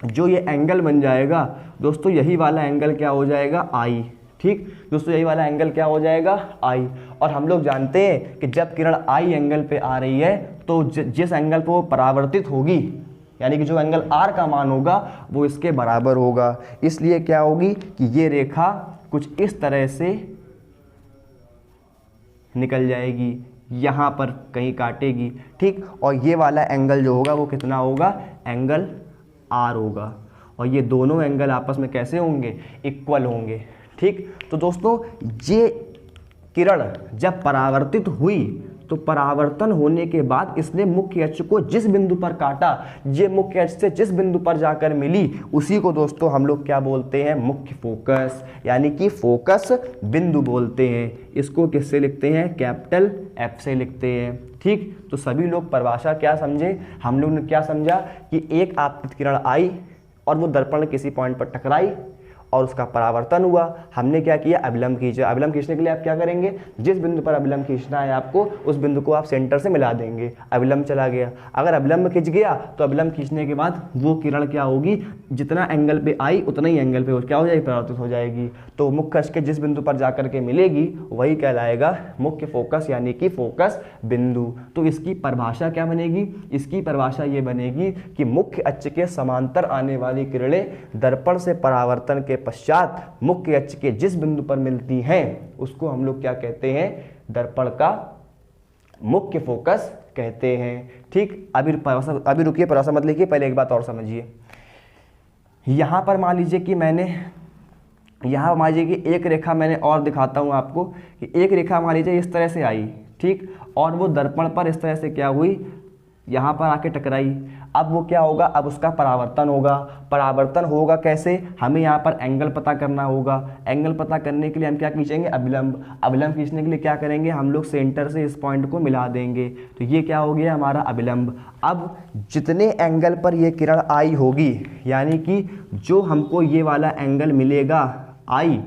जो ये एंगल बन जाएगा दोस्तों, यही वाला एंगल क्या हो जाएगा, आई। ठीक दोस्तों, यही वाला एंगल क्या हो जाएगा, आई। और हम लोग जानते हैं कि जब किरण आई एंगल पे आ रही है तो जिस एंगल पे वो परावर्तित होगी, यानी कि जो एंगल आर का मान होगा वो इसके बराबर होगा। इसलिए क्या होगी कि ये रेखा कुछ इस तरह से निकल जाएगी, यहाँ पर कहीं काटेगी। ठीक, और ये वाला एंगल जो होगा वो कितना होगा, एंगल आर होगा। और ये दोनों एंगल आपस में कैसे होंगे, इक्वल होंगे। ठीक, तो दोस्तों ये किरण जब परावर्तित हुई तो परावर्तन होने के बाद इसने मुख्य अक्ष को जिस बिंदु पर काटा, ये मुख्य अक्ष से जिस बिंदु पर जाकर मिली, उसी को दोस्तों हम लोग क्या बोलते हैं, मुख्य फोकस, यानी कि फोकस बिंदु बोलते हैं। इसको किससे लिखते हैं, कैपिटल एफ से लिखते हैं। ठीक, तो सभी लोग परिभाषा क्या समझे, हम लोग ने क्या समझा कि एक आपतित किरण आई और वो दर्पण किसी पॉइंट पर टकराई और उसका परावर्तन हुआ। हमने क्या किया, अभिलंब खींचा। अभिलंब खींचने के लिए आप क्या करेंगे, जिस बिंदु पर अभिलंब खींचना है आपको उस बिंदु को आप सेंटर से मिला देंगे, अभिलंब चला गया। अगर अभिलंब खींच गया तो अभिलंब खींचने के बाद वो किरण क्या होगी, जितना एंगल पे आई उतना ही एंगल पे क्या हो जाएगी, परावर्तित हो जाएगी। तो मुख्य अक्ष के जिस बिंदु पर जाकर के मिलेगी वही कहलाएगा मुख्य फोकस, यानी कि फोकस बिंदु। तो इसकी परिभाषा क्या बनेगी, इसकी परिभाषा ये बनेगी कि मुख्य अक्ष के समांतर आने वाली किरणें दर्पण से परावर्तन के पश्चात मुख्य अक्ष के जिस बिंदु पर मिलती हैं उसको हम लोग क्या कहते हैं, दर्पण का मुख्य फोकस कहते हैं। ठीक, अभी रुकिए, परिभाषा मत लिखिए, पहले एक बात और समझिए। यहां पर मान लीजिए कि यहाँ मान लीजिए कि एक रेखा मैंने और दिखाता हूँ आपको कि एक रेखा मान लीजिए इस तरह से आई, ठीक, और वो दर्पण पर इस तरह से क्या हुई, यहाँ पर आके टकराई। अब वो क्या होगा, अब उसका परावर्तन होगा। परावर्तन होगा कैसे, हमें यहाँ पर एंगल पता करना होगा। एंगल पता करने के लिए हम क्या खींचेंगे, अभिलंब। अभिलंब खींचने के लिए क्या करेंगे, हम लोग सेंटर से इस पॉइंट को मिला देंगे। तो ये क्या हो गया, हमारा अभिलंब। अब जितने एंगल पर ये किरण आई होगी, यानी कि जो हमको ये वाला एंगल मिलेगा आई,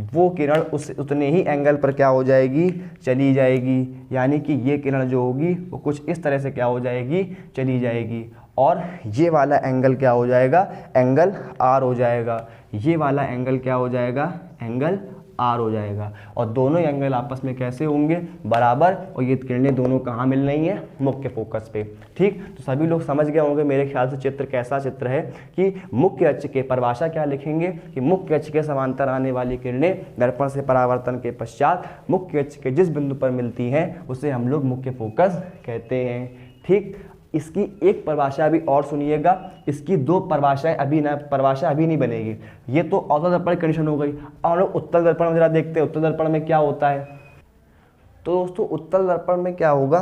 वो किरण उतने ही एंगल पर क्या हो जाएगी, चली जाएगी। यानी कि ये किरण जो होगी वो कुछ इस तरह से क्या हो जाएगी, चली जाएगी। और ये वाला एंगल क्या हो जाएगा, एंगल आर हो जाएगा। ये वाला एंगल क्या हो जाएगा, एंगल आर हो जाएगा। और दोनों एंगल आपस में कैसे होंगे, बराबर। और ये किरणें दोनों कहाँ मिल रही हैं, मुख्य फोकस पे। ठीक, तो सभी लोग समझ गए होंगे मेरे ख्याल से चित्र कैसा चित्र है कि मुख्य अक्ष के परिभाषा क्या लिखेंगे कि मुख्य अक्ष के समांतर आने वाली किरणें दर्पण से परावर्तन के पश्चात मुख्य अक्ष के जिस बिंदु पर मिलती हैं उसे हम लोग मुख्य फोकस कहते हैं। ठीक, इसकी एक परिभाषा अभी और सुनिएगा, इसकी दो परिभाषाएं परिभाषा अभी नहीं बनेगी। ये तो औसत दर्पण कंडीशन हो गई। और हम लोग उत्तल दर्पण में जरा देखते हैं, उत्तल दर्पण में क्या होता है। तो दोस्तों उत्तल दर्पण में क्या होगा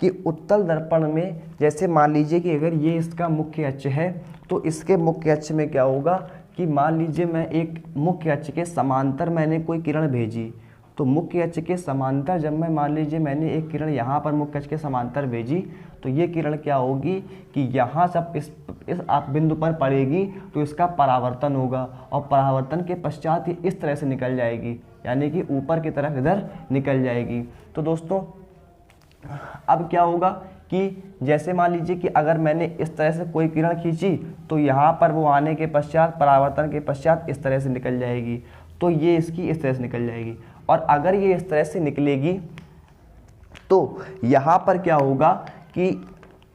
कि उत्तल दर्पण में जैसे मान लीजिए कि अगर ये इसका मुख्य अक्ष है तो इसके मुख्य अक्ष में क्या होगा कि मान लीजिए मैं एक मुख्य अक्ष के समांतर मैंने कोई किरण भेजी, तो मुख्य अक्ष के समांतर जब मैं मान लीजिए मैंने एक किरण यहाँ पर मुख्य अक्ष के समांतर भेजी, तो ये किरण क्या होगी कि यहाँ सब इस आप बिंदु पर पड़ेगी तो इसका परावर्तन होगा। और परावर्तन के पश्चात ये इस तरह से निकल जाएगी, यानी कि ऊपर की तरफ इधर निकल जाएगी। तो दोस्तों अब क्या होगा कि जैसे मान लीजिए कि अगर मैंने इस तरह से कोई किरण खींची तो यहाँ पर वो आने के पश्चात परावर्तन के पश्चात इस तरह से निकल जाएगी, तो ये इसकी इस तरह से निकल जाएगी। और अगर ये इस तरह से निकलेगी तो यहाँ पर क्या होगा कि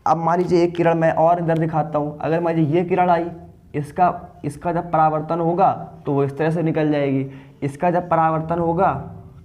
अब मान लीजिए एक किरण मैं और इधर दिखाता हूँ, अगर मान लीजिए ये किरण आई, इसका जब परावर्तन होगा तो वो इस तरह से निकल जाएगी, इसका जब परावर्तन होगा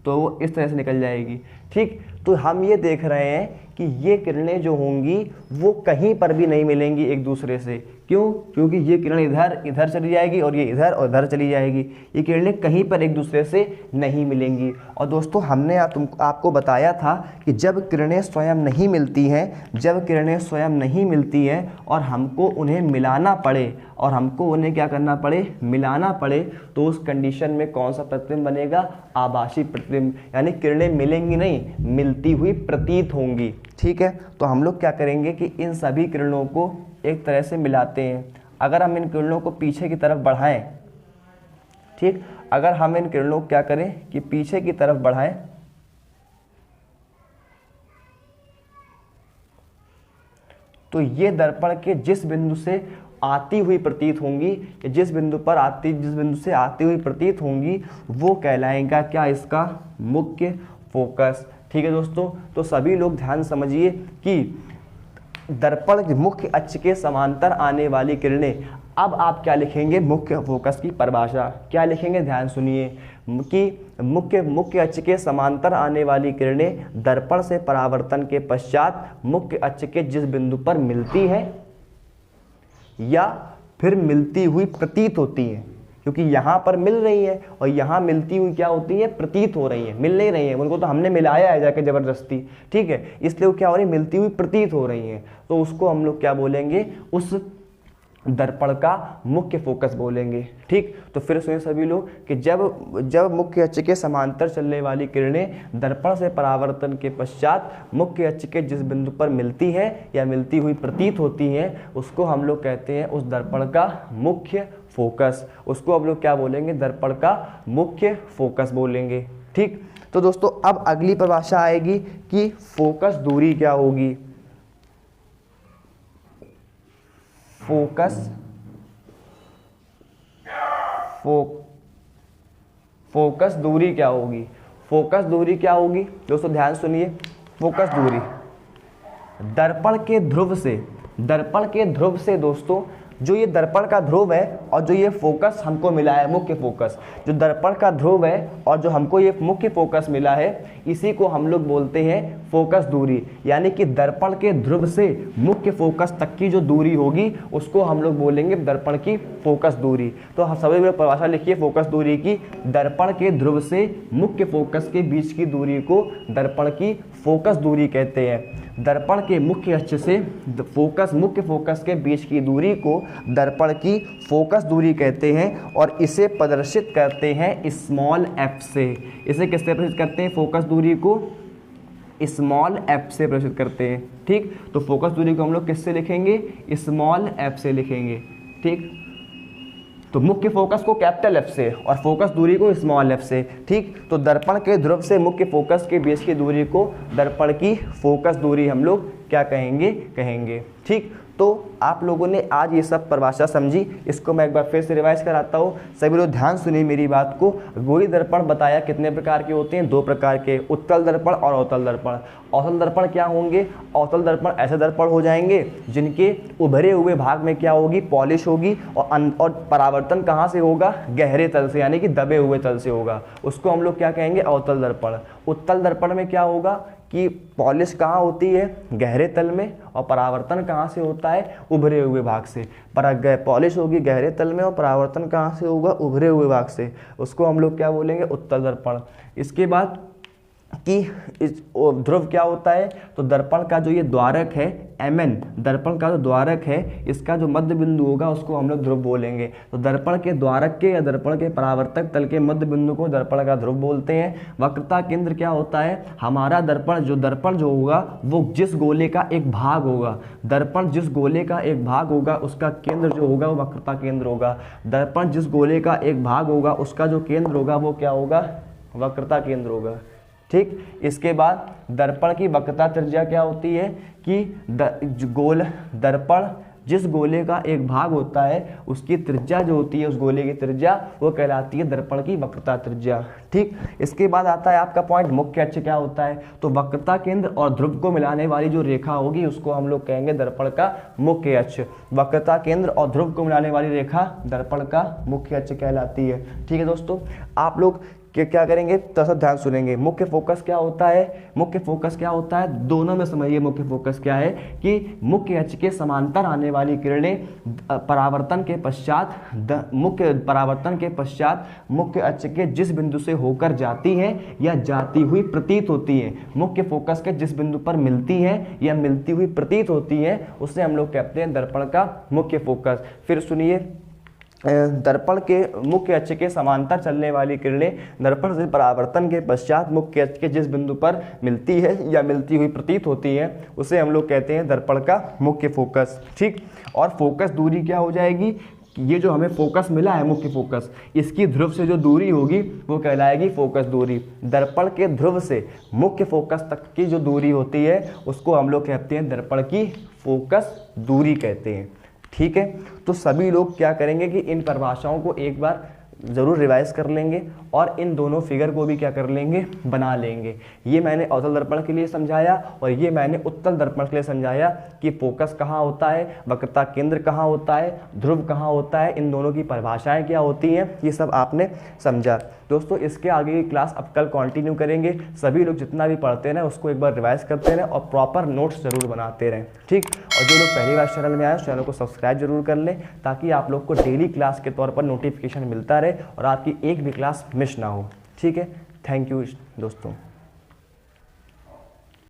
तो वो इस तरह से निकल जाएगी। ठीक, तो हम ये देख रहे हैं कि ये किरणें जो होंगी वो कहीं पर भी नहीं मिलेंगी एक दूसरे से। क्यों? क्योंकि ये किरण इधर इधर चली जाएगी और ये इधर और इधर चली जाएगी, ये किरणें कहीं पर एक दूसरे से नहीं मिलेंगी। और दोस्तों हमने आपको बताया था कि जब किरणें स्वयं नहीं मिलती हैं, जब किरणें स्वयं नहीं मिलती हैं और हमको उन्हें मिलाना पड़े, और हमको उन्हें क्या करना पड़े, मिलाना पड़े, तो उस कंडीशन में कौन सा प्रतिबिंब बनेगा, आभासी प्रतिबिंब। यानी किरणें मिलेंगी नहीं, मिलती हुई प्रतीत होंगी। ठीक है, तो हम लोग क्या करेंगे कि इन सभी किरणों को एक तरह से मिलाते हैं। अगर हम इन किरणों को पीछे की तरफ बढ़ाएं, ठीक, अगर हम इन किरणों को क्या करें कि पीछे की तरफ बढ़ाएं, तो ये दर्पण के जिस बिंदु से आती हुई प्रतीत होंगी, जिस बिंदु से आती हुई प्रतीत होंगी, वो कहलाएगा क्या, इसका मुख्य फोकस। ठीक है दोस्तों, तो सभी लोग ध्यान समझिए कि दर्पण के मुख्य अक्ष के समांतर आने वाली किरणें, अब आप क्या लिखेंगे, मुख्य फोकस की परिभाषा क्या लिखेंगे, ध्यान सुनिए कि मुख्य अक्ष के समांतर आने वाली किरणें दर्पण से परावर्तन के पश्चात मुख्य अक्ष के जिस बिंदु पर मिलती हैं या फिर मिलती हुई प्रतीत होती हैं, क्योंकि यहाँ पर मिल रही है और यहाँ मिलती हुई क्या होती है, प्रतीत हो रही है, मिल नहीं रही है, उनको तो हमने मिलाया है जाके ज़बरदस्ती। ठीक है, इसलिए वो क्या हो रही है, मिलती हुई प्रतीत हो रही हैं, तो उसको हम लोग क्या बोलेंगे, उस दर्पण का मुख्य फोकस बोलेंगे। ठीक, तो फिर सुनिए सभी लोग कि जब मुख्य अक्ष के समांतर चलने वाली किरणें दर्पण से परावर्तन के पश्चात मुख्य अक्ष के जिस बिंदु पर मिलती हैं या मिलती हुई प्रतीत होती हैं, उसको हम लोग कहते हैं उस दर्पण का मुख्य फोकस। उसको हम लोग क्या बोलेंगे, दर्पण का मुख्य फोकस बोलेंगे। ठीक, तो दोस्तों अब अगली परिभाषा आएगी कि फोकस दूरी क्या होगी। फोकस दूरी क्या होगी, फोकस दूरी क्या होगी दोस्तों, ध्यान सुनिए। फोकस दूरी दर्पण के ध्रुव से दोस्तों, जो ये दर्पण का ध्रुव है और जो ये फोकस हमको मिला है, मुख्य फोकस, जो दर्पण का ध्रुव है और जो हमको ये मुख्य फोकस मिला है, इसी को हम लोग बोलते हैं फोकस दूरी। यानी कि दर्पण के ध्रुव से मुख्य फोकस तक की जो दूरी होगी, उसको हम लोग बोलेंगे दर्पण की फोकस दूरी। तो हम सभी लोग परिभाषा लिखिए फोकस दूरी की, दर्पण के ध्रुव से मुख्य फोकस के बीच की दूरी को दर्पण की फोकस दूरी कहते हैं। दर्पण के मुख्य अक्ष से मुख्य फोकस के बीच की दूरी को दर्पण की फोकस दूरी कहते हैं और इसे प्रदर्शित करते हैं स्मॉल एफ से। इसे किससे प्रदर्शित करते हैं, फोकस दूरी को स्मॉल एफ से प्रदर्शित करते हैं। ठीक, तो फोकस दूरी को हम लोग किससे लिखेंगे, स्मॉल एफ से लिखेंगे। ठीक, तो मुख्य फोकस को कैपिटल एफ से और फोकस दूरी को स्मॉल एफ से। ठीक, तो दर्पण के ध्रुव से मुख्य फोकस के बीच की दूरी को दर्पण की फोकस दूरी हम लोग क्या कहेंगे। ठीक, तो आप लोगों ने आज ये सब परिभाषा समझी, इसको मैं एक बार फिर से रिवाइज कराता हूँ। सभी लोग ध्यान सुनिए मेरी बात को। गोलीय दर्पण बताया कितने प्रकार के होते हैं, 2 प्रकार के, उत्तल दर्पण और अवतल दर्पण। अवतल दर्पण क्या होंगे, अवतल दर्पण ऐसे दर्पण हो जाएंगे जिनके उभरे हुए भाग में क्या होगी, पॉलिश होगी और परावर्तन कहाँ से होगा, गहरे तल से, यानी कि दबे हुए तल से होगा, उसको हम लोग क्या कहेंगे, अवतल दर्पण। उत्तल दर्पण में क्या होगा कि पॉलिश कहाँ होती है, गहरे तल में, और परावर्तन कहाँ से होता है, उभरे हुए भाग से। पॉलिश होगी गहरे तल में और परावर्तन कहाँ से होगा, उभरे हुए भाग से, उसको हम लोग क्या बोलेंगे, उत्तल दर्पण। इसके बाद कि इस ध्रुव क्या होता है, तो दर्पण का जो ये द्वारक है mn, दर्पण का जो द्वारक है, इसका जो मध्य बिंदु होगा उसको हम लोग ध्रुव बोलेंगे। तो दर्पण के द्वारक के या दर्पण के परावर्तक तल के मध्य बिंदु को दर्पण का ध्रुव बोलते हैं। वक्रता केंद्र क्या होता है, हमारा दर्पण जो होगा वो जिस गोले का एक भाग होगा, दर्पण जिस गोले का एक भाग होगा उसका केंद्र जो होगा वो वक्रता केंद्र होगा। दर्पण जिस गोले का एक भाग होगा उसका जो केंद्र होगा वो क्या होगा, वक्रता केंद्र होगा। ठीक, इसके बाद दर्पण की वक्रता त्रिज्या क्या होती है कि दर्पण जिस गोले का एक भाग होता है उसकी त्रिज्या जो होती है, उस गोले की त्रिज्या, वो कहलाती है दर्पण की वक्रता त्रिज्या। ठीक, इसके बाद आता है आपका पॉइंट, मुख्य अक्ष क्या होता है, तो वक्रता केंद्र और ध्रुव को मिलाने वाली जो रेखा होगी उसको हम लोग कहेंगे दर्पण का मुख्य अक्ष। वक्रता केंद्र और ध्रुव को मिलाने वाली रेखा दर्पण का मुख्य अक्ष कहलाती है। ठीक है दोस्तों, आप लोग कि क्या करेंगे, तो सब ध्यान सुनेंगे। मुख्य फोकस क्या होता है, मुख्य फोकस क्या होता है, दोनों में समझिए मुख्य फोकस क्या है कि मुख्य अक्ष के समांतर आने वाली किरणें परावर्तन के पश्चात मुख्य अक्ष के जिस बिंदु से होकर जाती हैं या जाती हुई प्रतीत होती हैं, मुख्य फोकस के जिस बिंदु पर मिलती हैं या मिलती हुई प्रतीत होती हैं, उसे हम लोग कहते हैं दर्पण का मुख्य फोकस। फिर सुनिए, दर्पण के मुख्य अक्ष के समांतर चलने वाली किरणें दर्पण से परावर्तन के पश्चात मुख्य अक्ष के जिस बिंदु पर मिलती है या मिलती हुई प्रतीत होती है, उसे हम लोग कहते हैं दर्पण का मुख्य फोकस। ठीक, और फोकस दूरी क्या हो जाएगी, ये जो हमें फोकस मिला है मुख्य फोकस, इसकी ध्रुव से जो दूरी होगी वो कहलाएगी फोकस दूरी। दर्पण के ध्रुव से मुख्य फोकस तक की जो दूरी होती है उसको हम लोग कहते हैं दर्पण की फोकस दूरी कहते हैं। ठीक है, तो सभी लोग क्या करेंगे कि इन परिभाषाओं को एक बार ज़रूर रिवाइज कर लेंगे और इन दोनों फिगर को भी क्या कर लेंगे, बना लेंगे। ये मैंने अवतल दर्पण के लिए समझाया और ये मैंने उत्तल दर्पण के लिए समझाया कि फोकस कहाँ होता है, वक्रता केंद्र कहाँ होता है, ध्रुव कहाँ होता है, इन दोनों की परिभाषाएं क्या होती हैं, ये सब आपने समझा। दोस्तों इसके आगे की क्लास अब कल कंटिन्यू करेंगे। सभी लोग जितना भी पढ़ते रहें उसको एक बार रिवाइज करते रहें और प्रॉपर नोट्स जरूर बनाते रहें। ठीक, और जो लोग पहली बार चैनल में आए उस चैनल को सब्सक्राइब जरूर कर लें ताकि आप लोग को डेली क्लास के तौर पर नोटिफिकेशन मिलता रहे और आपकी एक भी क्लास मिस ना हो। ठीक है, थैंक यू दोस्तों।